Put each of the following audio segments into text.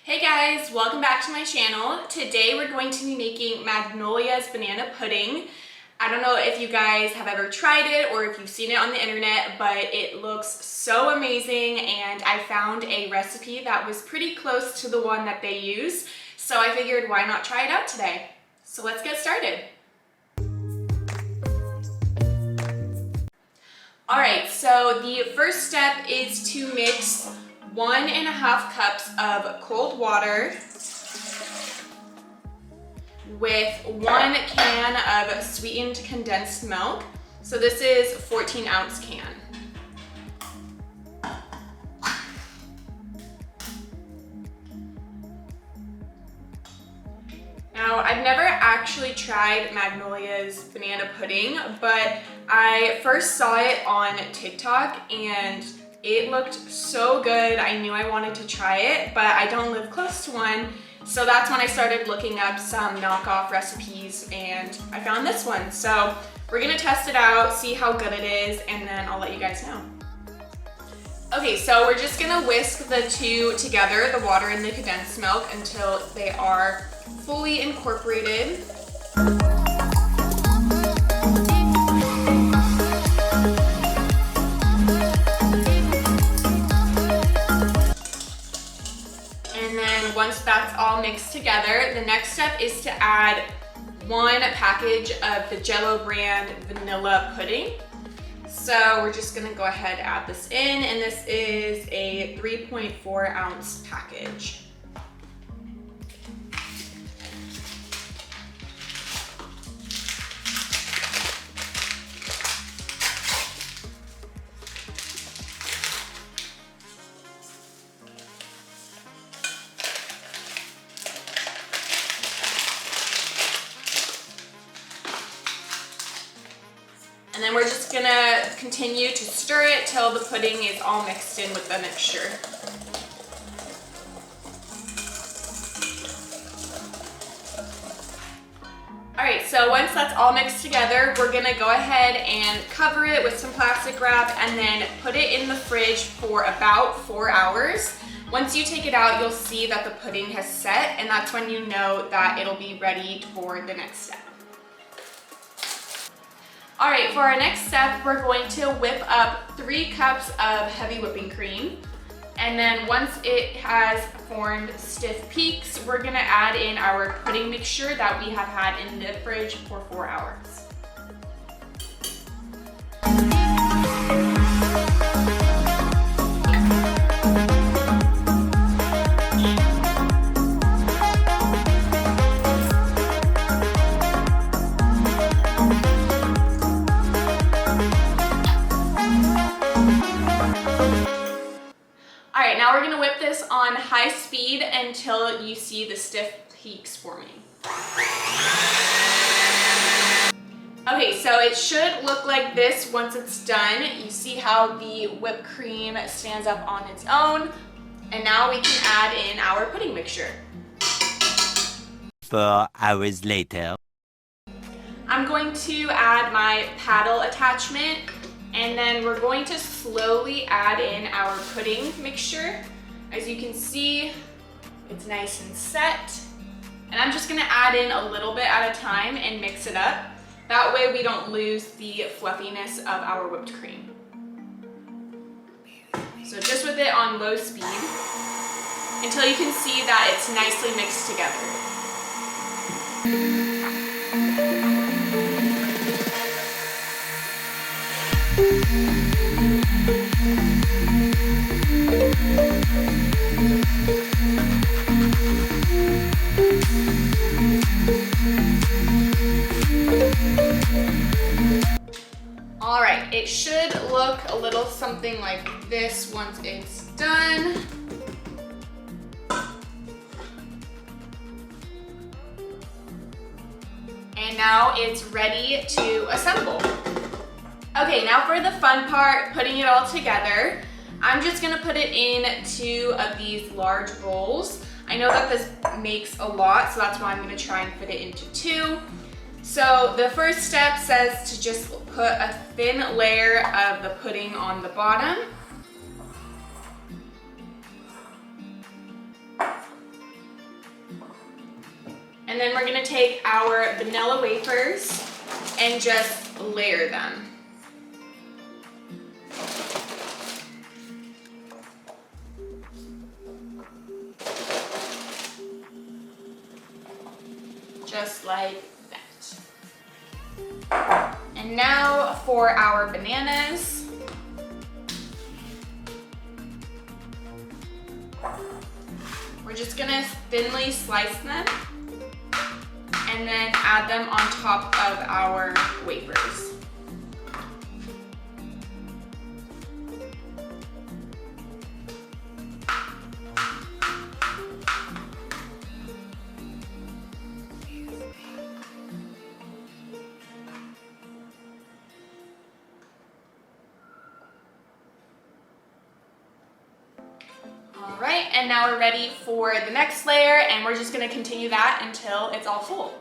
Hey guys, welcome back to my channel. Today we're going to be making Magnolia's banana pudding. I don't know if you guys have ever tried it or if you've seen it on the internet, but it looks so amazing and I found a recipe that was pretty close to the one that they use. So I figured why not try it out today? So let's get started. Alright, so the first step is to mix 1.5 cups of cold water with 1 can of sweetened condensed milk. So this is 14-ounce can. Now, I've never actually tried Magnolia's banana pudding, but I first saw it on TikTok and it looked so good. I knew I wanted to try it, but I don't live close to one. So that's when I started looking up some knockoff recipes and I found this one. So we're gonna test it out, see how good it is, and then I'll let you guys know. Okay, so we're just gonna whisk the two together, the water and the condensed milk, until they are fully incorporated. Once that's all mixed together, the next step is to add 1 package of the Jello brand vanilla pudding. So we're just gonna go ahead and add this in, and this is a 3.4-ounce package. And then we're just gonna continue to stir it till the pudding is all mixed in with the mixture. Alright, so once that's all mixed together, we're gonna go ahead and cover it with some plastic wrap and then put it in the fridge for about 4 hours. Once you take it out, you'll see that the pudding has set, and that's when you know that it'll be ready for the next step. All right, for our next step, we're going to whip up 3 cups of heavy whipping cream. And then once it has formed stiff peaks, we're gonna add in our pudding mixture that we have had in the fridge for 4 hours. Alright, now we're going to whip this on high speed until you see the stiff peaks forming. Okay, so it should look like this once it's done. You see how the whipped cream stands up on its own. And now we can add in our pudding mixture. 4 hours later. I'm going to add my paddle attachment. And then we're going to slowly add in our pudding mixture. As you can see, it's nice and set. And I'm just gonna add in a little bit at a time and mix it up. That way we don't lose the fluffiness of our whipped cream. So just with it on low speed until you can see that it's nicely mixed together. Alright, it should look a little something like this once it's done. And now it's ready to assemble. Okay, now for the fun part, putting it all together. I'm just gonna put it in 2 of these large bowls. I know that this makes a lot, so that's why I'm gonna try and fit it into 2. So the first step says to just put a thin layer of the pudding on the bottom. And then we're gonna take our vanilla wafers and just layer them. Just like that. And now for our bananas. We're just gonna thinly slice them and then add them on top of our wafers. All right, and now we're ready for the next layer, and we're just gonna continue that until it's all full.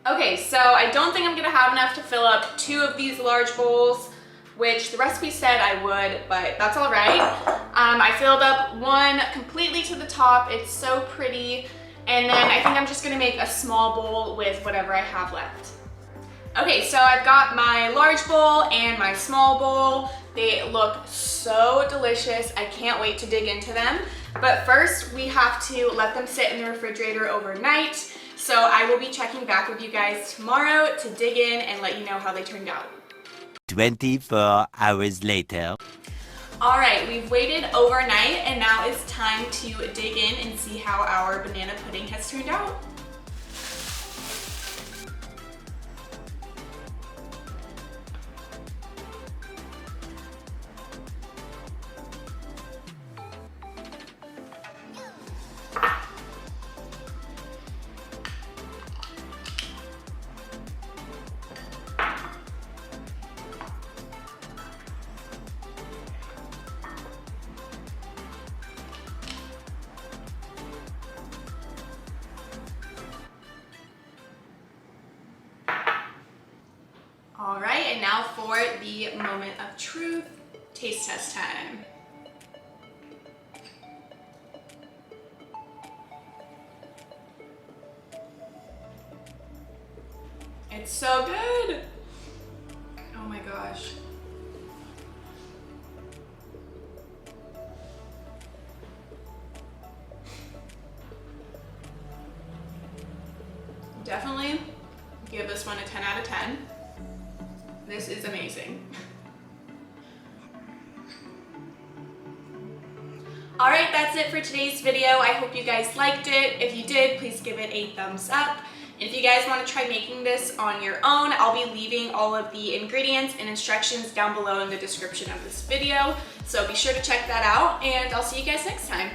Okay, so I don't think I'm gonna have enough to fill up 2 of these large bowls, which the recipe said I would, but that's all right. I filled up 1 completely to the top. It's so pretty. And then I think I'm just gonna make a small bowl with whatever I have left. Okay, so I've got my large bowl and my small bowl. They look so delicious. I can't wait to dig into them. But first, we have to let them sit in the refrigerator overnight. So I will be checking back with you guys tomorrow to dig in and let you know how they turned out. 24 hours later. All right, we've waited overnight and now it's time to dig in and see how our banana pudding has turned out. All right, and now for the moment of truth, taste test time. It's so good. Oh my gosh. Definitely give this one a 10 out of 10. This is amazing. All right, that's it for today's video. I hope you guys liked it. If you did, please give it a thumbs up. And if you guys want to try making this on your own, I'll be leaving all of the ingredients and instructions down below in the description of this video. So be sure to check that out, and I'll see you guys next time.